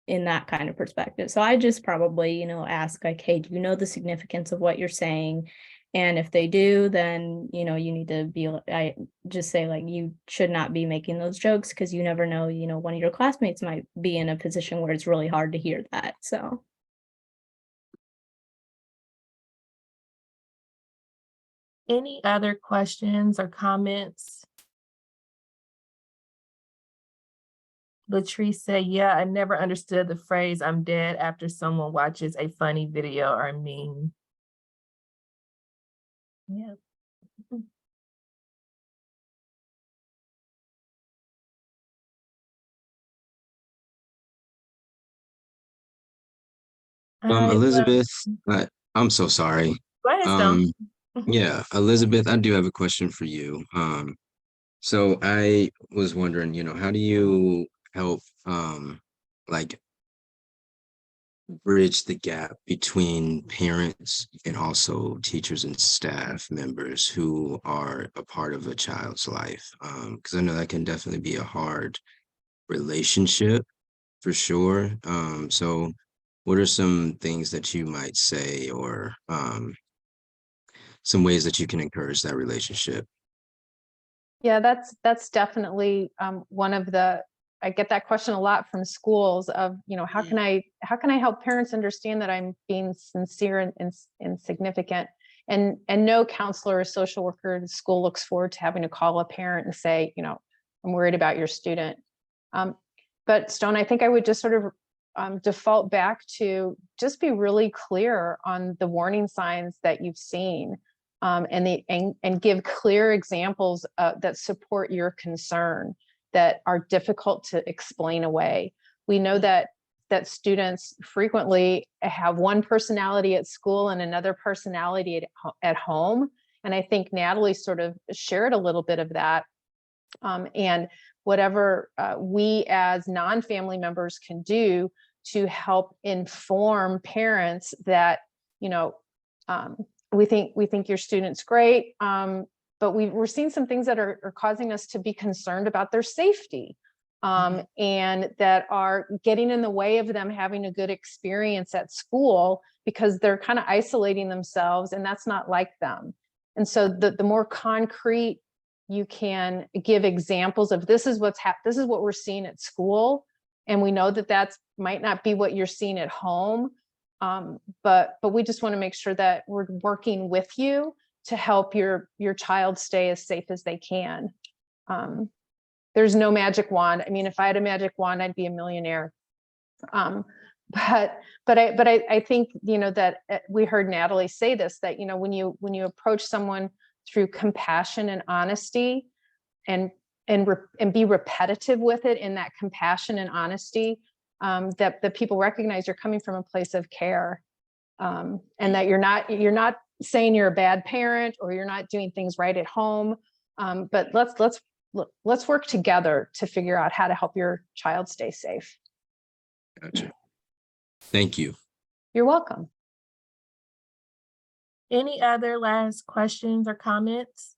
in that kind of perspective. So I just probably, ask, like, hey, do you know the significance of what you're saying? And if they do, then, you need to be, I just say, like, you should not be making those jokes, because you never know, one of your classmates might be in a position where it's really hard to hear that. So. Any other questions or comments? Latrice said, yeah, I never understood the phrase, I'm dead after someone watches a funny video or meme. Yeah. All right, Elizabeth, I'm so sorry. go ahead, Stone. Yeah, Elizabeth, I do have a question for you. So I was wondering, how do you help, like, bridge the gap between parents and also teachers and staff members who are a part of a child's life? Because I know that can definitely be a hard relationship for sure. So what are some things that you might say, or some ways that you can encourage that relationship? Yeah, that's definitely one of the, I get that question a lot from schools of, how can I help parents understand that I'm being sincere and significant? And no counselor or social worker at the school looks forward to having to call a parent and say, I'm worried about your student. But Stone, I think I would just sort of default back to just be really clear on the warning signs that you've seen. And give clear examples that support your concern, that are difficult to explain away. We know that students frequently have one personality at school and another personality at home. And I think Natalie sort of shared a little bit of that. And whatever we as non-family members can do to help inform parents that, we think your student's great, but we're seeing some things that are causing us to be concerned about their safety, and that are getting in the way of them having a good experience at school, because they're kind of isolating themselves, and that's not like them. And so the more concrete you can give examples of, this is what we're seeing at school, and we know that might not be what you're seeing at home. But we just want to make sure that we're working with you to help your child stay as safe as they can. There's no magic wand. I mean, if I had a magic wand, I'd be a millionaire. But I think, that we heard Natalie say this, that, when you approach someone through compassion and honesty, and be repetitive with it in that compassion and honesty, that people recognize you're coming from a place of care, and that you're not saying you're a bad parent or you're not doing things right at home, but let's work together to figure out how to help your child stay safe. Gotcha. Thank you. You're welcome. Any other last questions or comments?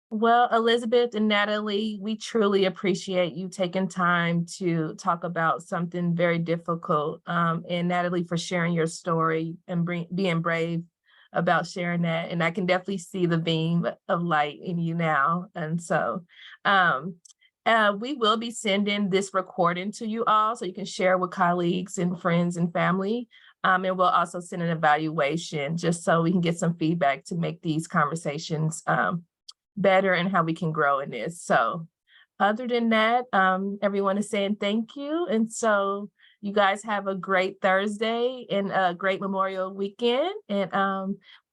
Well, Elizabeth and Natalie, we truly appreciate you taking time to talk about something very difficult. And Natalie, for sharing your story and being brave about sharing that. And I can definitely see the beam of light in you now. And so we will be sending this recording to you all so you can share with colleagues and friends and family. And we'll also send an evaluation just so we can get some feedback to make these conversations better and how we can grow in this. So other than that, everyone is saying thank you. And so you guys have a great Thursday and a great Memorial weekend. And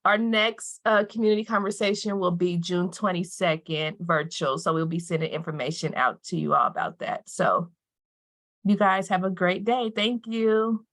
our next community conversation will be June 22nd virtual. So we'll be sending information out to you all about that. So you guys have a great day. Thank you.